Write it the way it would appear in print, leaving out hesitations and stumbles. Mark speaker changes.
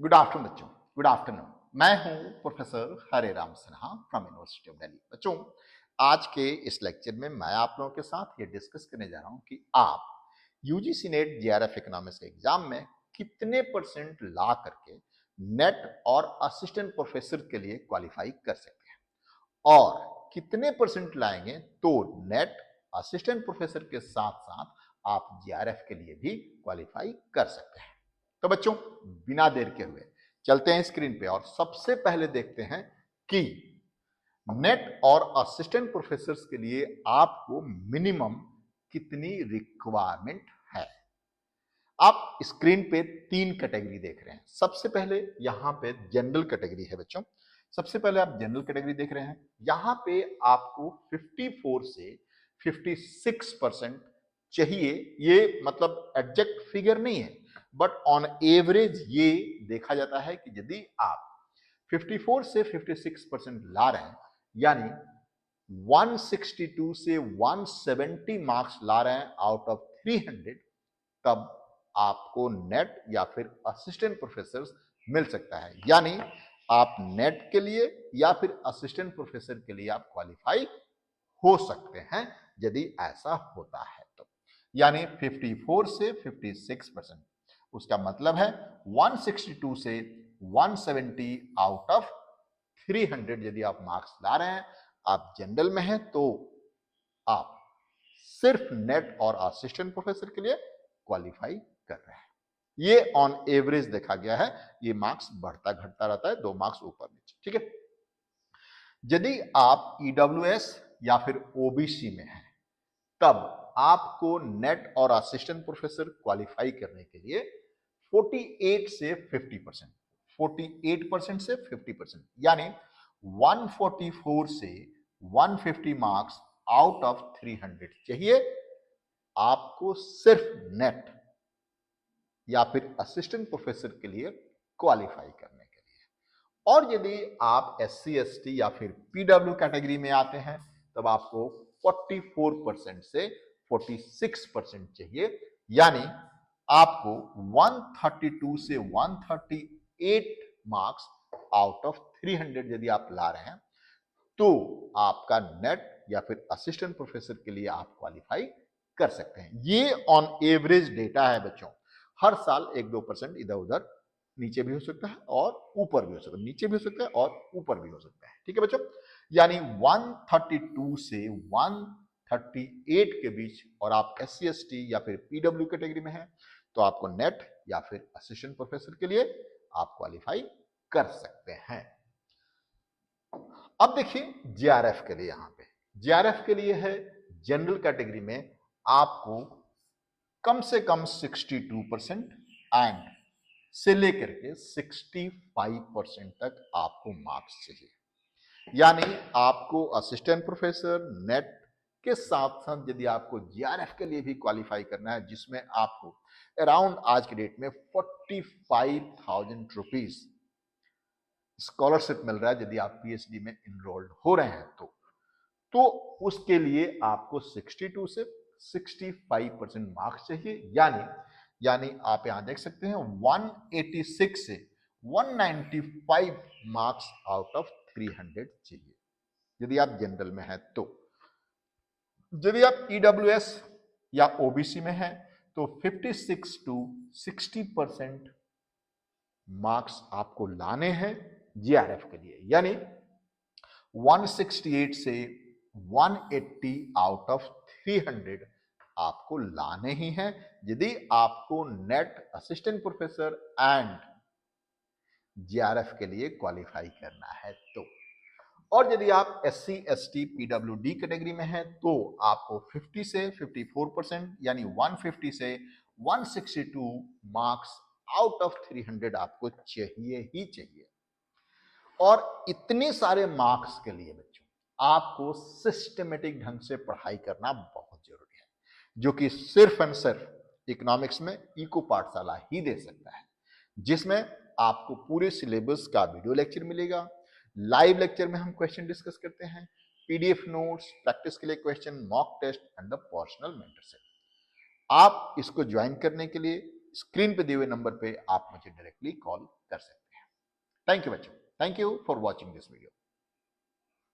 Speaker 1: Good afternoon बच्चों। Good afternoon. मैं हूं professor Hare Ram Sinha from university of Delhi. बच्चों, आज के इस लेक्चर में मैं आप लोगों के साथ ये डिस्कस करने जा रहा हूं कि आप यूजीसी नेट जीआरएफ इकोनॉमिक्स के एग्जाम में कितने परसेंट ला करके नेट और असिस्टेंट प्रोफेसर के लिए क्वालिफाई कर सकते हैं और कितने परसेंट लाएंगे तो नेट असिस्टेंट प्रोफेसर के साथ साथ आप जीआरएफ के लिए भी क्वालिफाई कर सकते हैं। तो बच्चों, बिना देर के हुए चलते हैं स्क्रीन पे और सबसे पहले देखते हैं कि नेट और असिस्टेंट प्रोफेसर के लिए आपको मिनिमम कितनी रिक्वायरमेंट है। आप स्क्रीन पे 3 कैटेगरी देख रहे हैं। सबसे पहले यहां पे जनरल कैटेगरी है बच्चों। सबसे पहले आप जनरल कैटेगरी देख रहे हैं। यहां पे आपको 54 से 56% चाहिए। ये मतलब एग्जैक्ट फिगर नहीं है, बट ऑन एवरेज ये देखा जाता है कि यदि आप 54 से 56% ला रहे हैं, यानी 162 से 170 मार्क्स ला रहे हैं आउट ऑफ 300, तब आपको नेट या फिर असिस्टेंट प्रोफेसर मिल सकता है। यानी आप नेट के लिए या फिर असिस्टेंट प्रोफेसर के लिए आप क्वालिफाई हो सकते हैं यदि ऐसा होता है तो। यानी 54 से 56%, उसका मतलब है 162 से 170 आउट ऑफ 300 यदि आप मार्क्स ला रहे हैं, आप जनरल में हैं, तो आप सिर्फ नेट और असिस्टेंट प्रोफेसर के लिए क्वालिफाई कर रहे हैं। ये ऑन एवरेज देखा गया है। ये मार्क्स बढ़ता घटता रहता है, 2 मार्क्स ऊपर नीचे, ठीक है। यदि आप ईडब्ल्यूएस या फिर ओबीसी में हैं, तब आपको नेट और असिस्टेंट प्रोफेसर क्वालिफाई करने के लिए 48 से 50%, 48% से 50%, यानी 144 से 150 मार्क्स आउट ऑफ 300 चाहिए आपको सिर्फ नेट या फिर असिस्टेंट प्रोफेसर के लिए क्वालिफाई करने के लिए। और यदि आप एससी एसटी या फिर पीडब्ल्यू कैटेगरी में आते हैं, तब आपको 44% से 46% चाहिए, यानी आपको 132 से 138 मार्क्स आउट ऑफ 300 यदि आप ला रहे हैं, तो आपका नेट या फिर असिस्टेंट प्रोफेसर के लिए आप क्वालिफाई कर सकते हैं। ये ऑन एवरेज डेटा है बच्चों। हर साल 1-2% इधर उधर नीचे भी हो सकता है और ऊपर भी हो सकता है, नीचे भी हो सकता है और ऊपर भी हो सकता है, ठीक है बच्चों। यानी 132 से 138 के बीच और आप एससी एसटी या फिर पीडब्ल्यू कैटेगरी में हैं, तो आपको नेट या फिर असिस्टेंट प्रोफेसर के लिए आप क्वालिफाई कर सकते हैं। अब देखिए जीआरएफ के लिए, यहां पे जीआरएफ के लिए है जनरल कैटेगरी में आपको कम से कम 62% एंड से लेकर के 65% तक आपको मार्क्स चाहिए। यानी आपको असिस्टेंट प्रोफेसर नेट के साथ साथ यदि आपको जीआरएफ के लिए भी क्वालिफाई करना है, जिसमें आपको अराउंड आज के डेट में 45,000 रुपीज स्कॉलरशिप मिल रहा है यदि आप पीएचडी में इनरोल्ड हो रहे हैं, तो उसके लिए आपको 62 से 65% मार्क्स चाहिए। यानी आप यहां देख सकते हैं 186 से 195 मार्क्स आउट ऑफ 300 चाहिए यदि आप जनरल में हैं। तो यदि आप ईडब्ल्यूएस या ओबीसी में हैं, तो 56 टू 60% मार्क्स आपको लाने हैं जीआरएफ के लिए। यानी 168 से 180 आउट ऑफ 300 आपको लाने ही हैं यदि आपको net assistant professor and GRF के लिए क्वालिफाई करना है तो। और यदि आप एससी एसटी पीडब्ल्यूडी कैटेगरी में हैं, तो आपको 50 से 54% यानी 150 से 162 मार्क्स आउट ऑफ 300 आपको चाहिए ही चाहिए। और इतने सारे मार्क्स के लिए बच्चों आपको सिस्टमेटिक ढंग से पढ़ाई करना बहुत जरूरी है, जो कि सिर्फ एंड सिर्फ इकोनॉमिक्स में इको पाठशाला ही दे सकता है, जिसमें आपको पूरे सिलेबस का वीडियो लेक्चर मिलेगा। लाइव लेक्चर में हम क्वेश्चन डिस्कस करते हैं, पीडीएफ नोट्स, प्रैक्टिस के लिए question, mock test and the personal mentorship. आप इसको ज्वाइन करने के लिए स्क्रीन पे दिए हुए नंबर पे आप मुझे डायरेक्टली कॉल कर सकते हैं। थैंक यू बच्चों, thank you for watching this video.